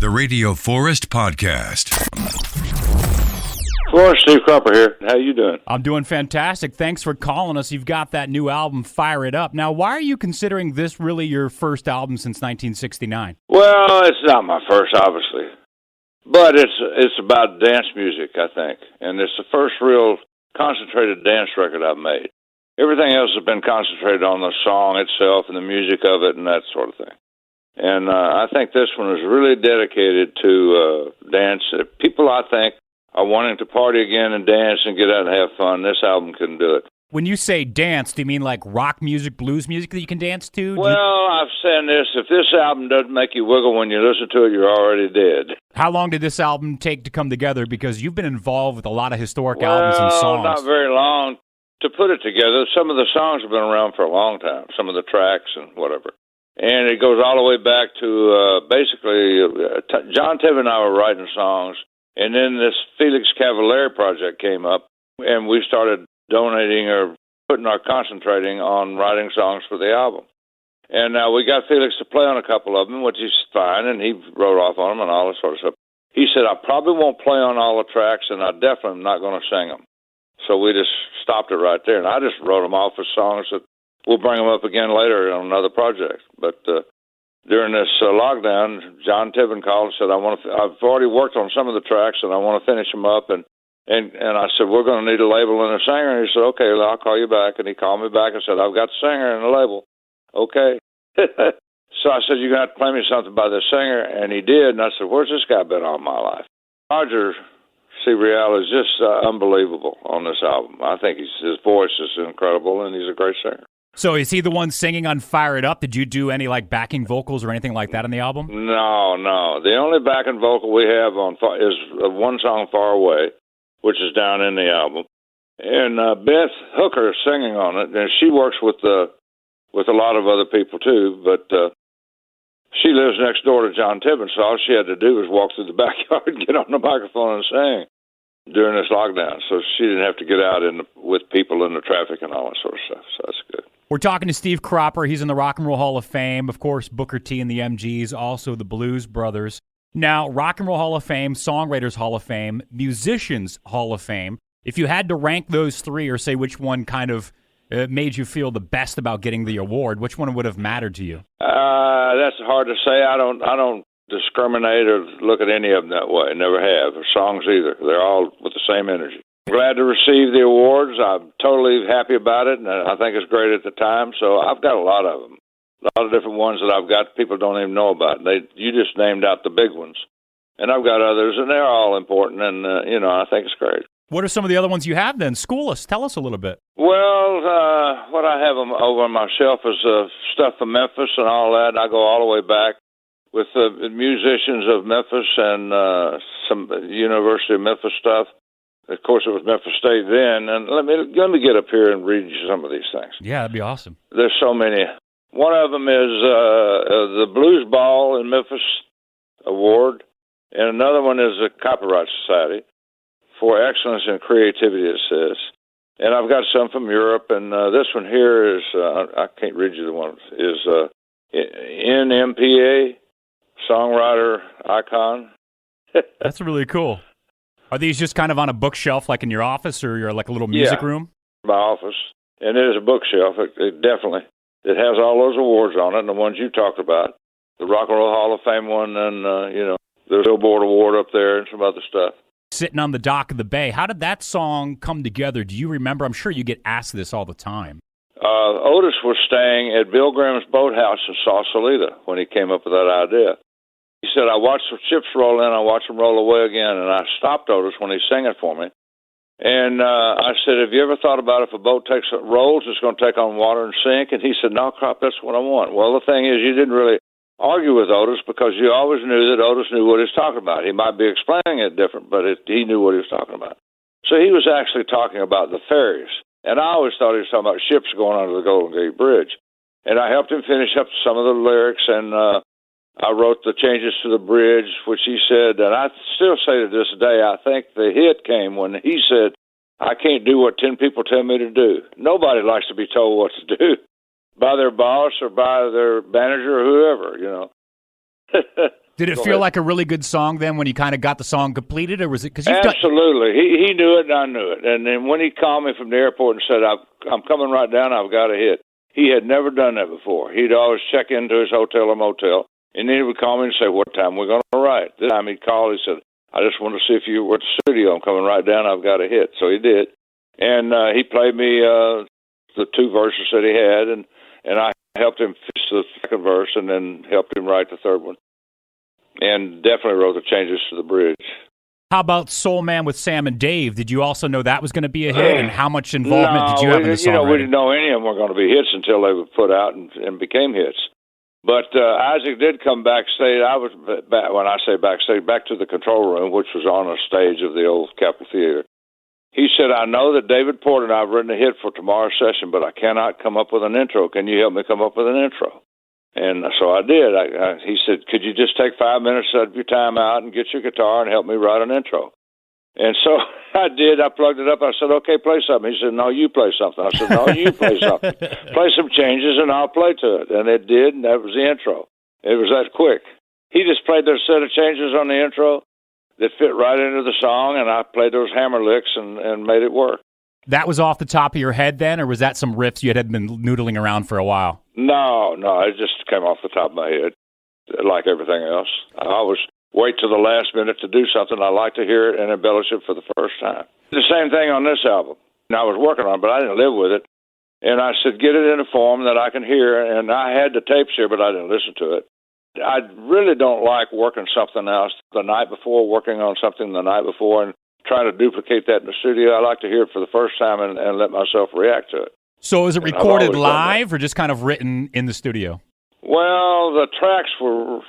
The Radio Forest Podcast. Forrest, Steve Cropper here. How you doing? I'm doing fantastic. Thanks for calling us. You've got that new album, Fire It Up. Now, why are you considering this really your first album since 1969? Well, it's not my first, obviously. But it's about dance music, I think. And it's the first real concentrated dance record I've made. Everything else has been concentrated on the song itself and the music of it and that sort of thing. And I think this one is really dedicated to dance. People, I think, are wanting to party again and dance and get out and have fun. This album can do it. When you say dance, do you mean like rock music, blues music that you can dance to? Well, I've said this. If this album doesn't make you wiggle when you listen to it, you're already dead. How long did this album take to come together? Because you've been involved with a lot of historic albums and songs. Well, not very long. To put it together, some of the songs have been around for a long time, some of the tracks and whatever. And it goes all the way back to basically John Tevin and I were writing songs, and then this Felix Cavaliere project came up, and we started donating or concentrating on writing songs for the album. And we got Felix to play on a couple of them, which is fine, and he wrote off on them and all that sort of stuff. He said, I probably won't play on all the tracks, and I definitely am not going to sing them. So we just stopped it right there, and I just wrote them off as songs that we'll bring them up again later on another project. But during this lockdown, John Tevin called and said, I've already worked on some of the tracks, and I want to finish them up. And I said, we're going to need a label and a singer. And he said, okay, I'll call you back. And he called me back and said, I've got the singer and the label. Okay. So I said, you're going to have to play me something by the singer. And he did. And I said, where's this guy been all my life? Roger C. Real is just unbelievable on this album. I think his voice is incredible, and he's a great singer. So is he the one singing on Fire It Up? Did you do any like backing vocals or anything like that on the album? No. The only backing vocal we have on is one song, Far Away, which is down in the album. And Beth Hooker is singing on it, and she works with a lot of other people too, but she lives next door to John Tevin, so all she had to do was walk through the backyard and get on the microphone and sing during this lockdown. So she didn't have to get out with people in the traffic and all that sort of stuff, so that's good. We're talking to Steve Cropper. He's in the Rock and Roll Hall of Fame. Of course, Booker T and the MGs, also the Blues Brothers. Now, Rock and Roll Hall of Fame, Songwriters Hall of Fame, Musicians Hall of Fame. If you had to rank those three or say which one kind of made you feel the best about getting the award, which one would have mattered to you? That's hard to say. I don't discriminate or look at any of them that way. Never have. Or songs either. They're all with the same energy. Glad to receive the awards. I'm totally happy about it, and I think it's great at the time. So I've got a lot of them. A lot of different ones that I've got people don't even know about. You just named out the big ones. And I've got others, and they're all important, and, I think it's great. What are some of the other ones you have then? School us. Tell us a little bit. Well, what I have over on my shelf is stuff from Memphis and all that. I go all the way back with the musicians of Memphis and some University of Memphis stuff. Of course, it was Memphis State then. And let me get up here and read you some of these things. Yeah, that'd be awesome. There's so many. One of them is the Blues Ball in Memphis Award, and another one is the Copyright Society for excellence in creativity, it says. And I've got some from Europe, and this one here is, I can't read you the one, is NMPA, Songwriter Icon. That's really cool. Are these just kind of on a bookshelf like in your office or your like a little music room? My office. And it is a bookshelf. It definitely. It has all those awards on it, and the ones you talked about. The Rock and Roll Hall of Fame one, and, the Billboard Award up there and some other stuff. Sitting on the Dock of the Bay. How did that song come together? Do you remember? I'm sure you get asked this all the time. Otis was staying at Bill Graham's boathouse in Sausalito when he came up with that idea. He said, I watched the ships roll in, I watched them roll away again, and I stopped Otis when he sang it for me. And I said, have you ever thought about if a boat rolls, it's going to take on water and sink? And he said, no, Crop, that's what I want. Well, the thing is, you didn't really argue with Otis because you always knew that Otis knew what he was talking about. He might be explaining it different, but he knew what he was talking about. So he was actually talking about the ferries. And I always thought he was talking about ships going under the Golden Gate Bridge. And I helped him finish up some of the lyrics, and I wrote the changes to the bridge, which he said, and I still say to this day, I think the hit came when he said, I can't do what 10 people tell me to do. Nobody likes to be told what to do by their boss or by their manager or whoever, Did it feel like a really good song then when you kind of got the song completed, or was it because Absolutely. He knew it and I knew it. And then when he called me from the airport and said, I'm coming right down, I've got a hit. He had never done that before. He'd always check into his hotel or motel, and then he would call me and say, what time we're going to write. This time he'd call, he said, I just want to see if you were at the studio. I'm coming right down, I've got a hit. So he did. And he played me the two verses that he had, and I helped him finish the second verse and then helped him write the third one. And definitely wrote the changes to the bridge. How about Soul Man with Sam and Dave? Did you also know that was going to be a hit? And how much involvement did you have in the songwriting? We didn't know any of them were going to be hits until they were put out and became hits. But Isaac did come backstage. I was back, when I say backstage, back to the control room, which was on a stage of the old Capitol Theater. He said, I know that David Porter and I have written a hit for tomorrow's session, but I cannot come up with an intro. Can you help me come up with an intro? And so I did. He said, could you just take 5 minutes out of your time out and get your guitar and help me write an intro? And so I did. I plugged it up. I said, okay, play something. He said, no, you play something. I said, no, you play something. Play some changes, and I'll play to it. And it did, and that was the intro. It was that quick. He just played those set of changes on the intro that fit right into the song, and I played those hammer licks and made it work. That was off the top of your head then, or was that some riffs you had been noodling around for a while? No, it just came off the top of my head, like everything else. I always wait till the last minute to do something. I like to hear it and embellish it for the first time. The same thing on this album. And I was working on it, but I didn't live with it. And I said, get it in a form that I can hear. And I had the tapes here, but I didn't listen to it. I really don't like working something else the night before, working on something the night before, and trying to duplicate that in the studio. I like to hear it for the first time and let myself react to it. So is it recorded live or just kind of written in the studio? Well, the tracks were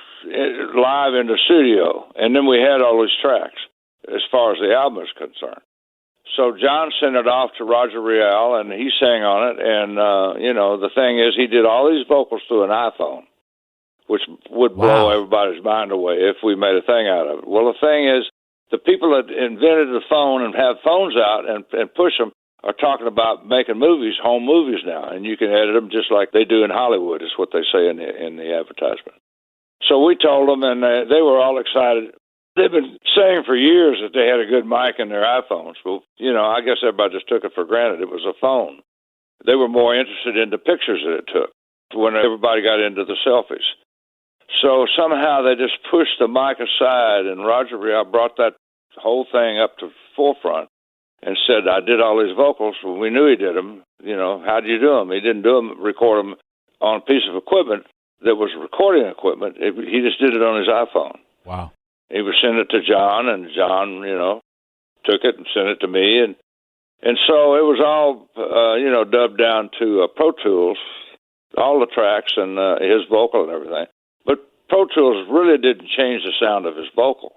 live in the studio, and then we had all these tracks as far as the album is concerned. So John sent it off to Roger Real, and he sang on it. And, the thing is, he did all these vocals through an iPhone, which would blow everybody's mind away if we made a thing out of it. Well, the thing is, the people that invented the phone and have phones out and push them are talking about making movies, home movies now, and you can edit them just like they do in Hollywood, is what they say in the advertisement. So we told them, and they were all excited. They've been saying for years that they had a good mic in their iPhones. Well, I guess everybody just took it for granted. It was a phone. They were more interested in the pictures that it took when everybody got into the selfies. So somehow they just pushed the mic aside, and Roger Real brought that whole thing up to the forefront and said, I did all these vocals. Well, we knew he did them. How did you do them? He didn't record them on a piece of equipment that was recording equipment. He just did it on his iPhone. Wow. He would send it to John, and John, took it and sent it to me. And so it was all, dubbed down to Pro Tools, all the tracks and his vocal and everything. But Pro Tools really didn't change the sound of his vocal.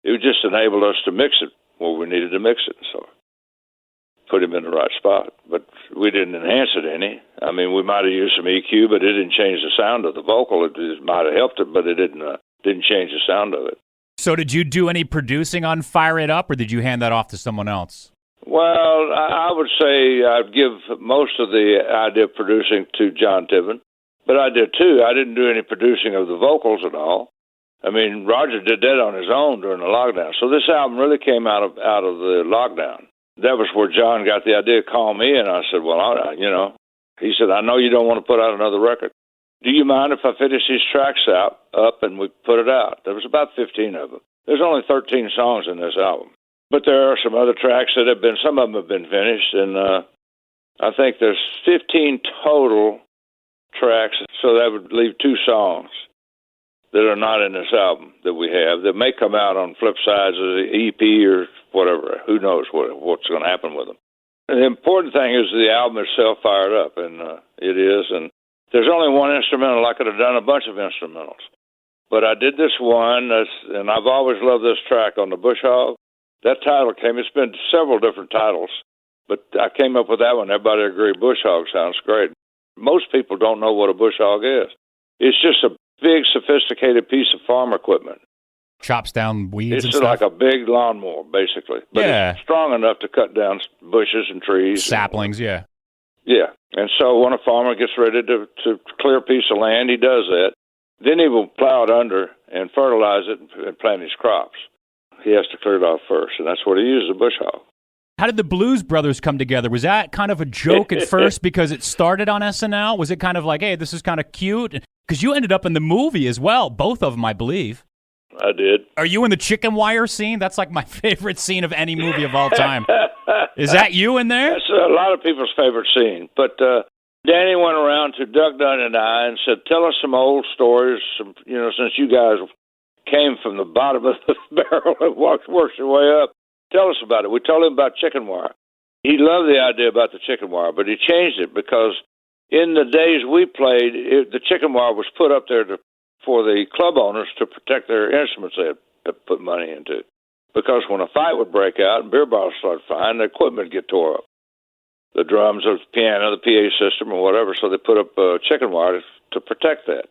It just enabled us to mix it where we needed to mix it. So put him in the right spot. But we didn't enhance it any. I mean, we might have used some EQ, but it didn't change the sound of the vocal. It might have helped it, but it didn't change the sound of it. So did you do any producing on Fire It Up, or did you hand that off to someone else? Well, I would say I'd give most of the idea of producing to John Tiven, but I did too. I didn't do any producing of the vocals at all. I mean, Roger did that on his own during the lockdown. So this album really came out of the lockdown. That was where John got the idea to call me, and I said, well, he said, I know you don't want to put out another record. Do you mind if I finish these tracks up and we put it out? There was about 15 of them. There's only 13 songs in this album. But there are some other tracks that some of them have been finished, and I think there's 15 total tracks, so that would leave 2 songs that are not in this album that we have, that may come out on flip sides of the EP or whatever. Who knows what's going to happen with them. And the important thing is the album itself fired up, and it is. And there's only one instrumental. I could have done a bunch of instrumentals. But I did this one, and I've always loved this track on the Bush Hog. That title it's been several different titles, but I came up with that one. Everybody agreed Bush Hog sounds great. Most people don't know what a Bush Hog is. It's just a big, sophisticated piece of farm equipment. Chops down weeds and stuff? stuff? It's like a big lawnmower, basically. But it's strong enough to cut down bushes and trees. Saplings, yeah. Yeah. And so when a farmer gets ready to clear a piece of land, he does that. Then he will plow it under and fertilize it and plant his crops. He has to clear it off first, and that's what he uses, a bush hog. How did the Blues Brothers come together? Was that kind of a joke at first because it started on SNL? Was it kind of like, hey, this is kind of cute? Because you ended up in the movie as well, both of them, I believe. I did. Are you in the chicken wire scene? That's like my favorite scene of any movie of all time. Is that you in there? That's a lot of people's favorite scene. But Danny went around to Doug Dunn and I and said, tell us some old stories, since you guys came from the bottom of the barrel and worked your way up. Tell us about it. We told him about chicken wire. He loved the idea about the chicken wire, but he changed it because in the days we played, the chicken wire was put up there for the club owners to protect their instruments they had put money into. Because when a fight would break out and beer bottles started flying, the equipment would get tore up. The drums or the piano, the PA system or whatever, so they put up chicken wire to protect that.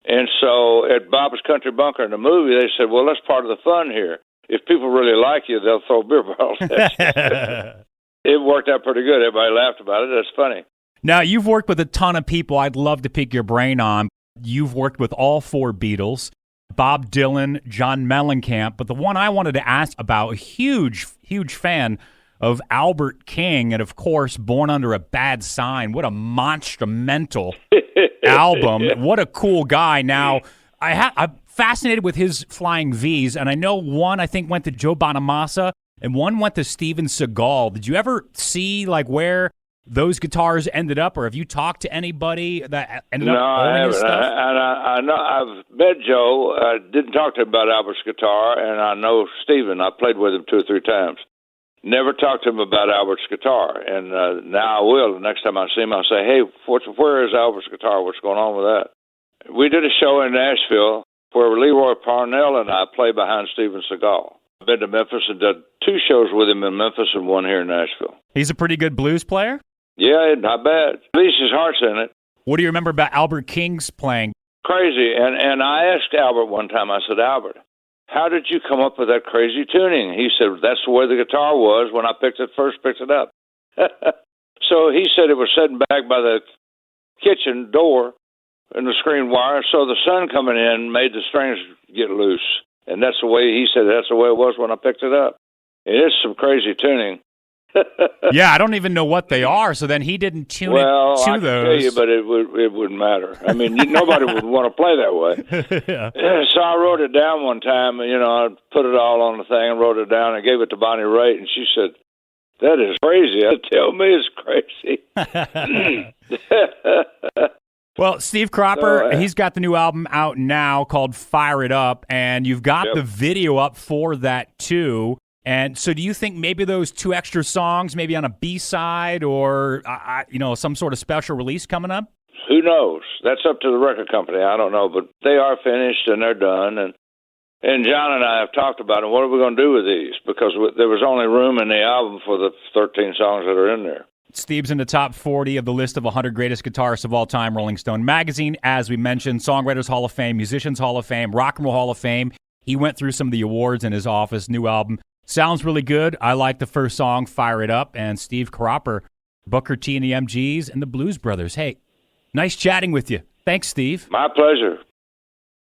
And so at Bob's Country Bunker in the movie, they said, well, that's part of the fun here. If people really like you, they'll throw beer bottles at you. It worked out pretty good. Everybody laughed about it. That's funny. Now, you've worked with a ton of people I'd love to pick your brain on. You've worked with all four Beatles, Bob Dylan, John Mellencamp, but the one I wanted to ask about, a huge fan of Albert King, and of course, Born Under a Bad Sign. What a monumental album. Yeah. What a cool guy. Now, I'm fascinated with his flying Vs, and I know one, I think, went to Joe Bonamassa, and one went to Steven Segal. Did you ever see, where those guitars ended up, or have you talked to anybody that ended up owning his stuff? No, I know. I've met Joe. I didn't talk to him about Albert's guitar, and I know Steven. I played with him 2 or 3 times. Never talked to him about Albert's guitar, and now I will. The next time I see him, I'll say, hey, where is Albert's guitar? What's going on with that? We did a show in Nashville where Leroy Parnell and I play behind Steven Segal. I've been to Memphis and did 2 shows with him in Memphis and 1 here in Nashville. He's a pretty good blues player? Yeah, not bad. At least his heart's in it. What do you remember about Albert King's playing? Crazy. And I asked Albert one time, I said, Albert, how did you come up with that crazy tuning? He said, that's the way the guitar was when I picked it up. So he said it was sitting back by the kitchen door in the screen wire, so the sun coming in made the strings get loose. And that's the way, he said, that's the way it was when I picked it up. It is some crazy tuning. Yeah, I don't even know what they are, so then he didn't tune it to I can those. tell you, but it wouldn't matter. I mean, nobody would want to play that way. Yeah. So I wrote it down one time, I put it all on the thing and wrote it down and gave it to Bonnie Raitt, and she said, that is crazy. Tell me it's crazy. Well, Steve Cropper, he's got the new album out now called Fire It Up, and you've got the video up for that, too. And so do you think maybe those 2 extra songs, maybe on a B-side or, some sort of special release coming up? Who knows? That's up to the record company. I don't know, but they are finished and they're done. And John and I have talked about it. What are we going to do with these? Because there was only room in the album for the 13 songs that are in there. Steve's in the top 40 of the list of 100 greatest guitarists of all time, Rolling Stone magazine. As we mentioned, Songwriters Hall of Fame, Musicians Hall of Fame, Rock and Roll Hall of Fame. He went through some of the awards in his office. New album sounds really good. I like the first song, Fire It Up. And Steve Cropper, Booker T and the MGs, and the Blues Brothers. Hey, nice chatting with you. Thanks, Steve. My pleasure.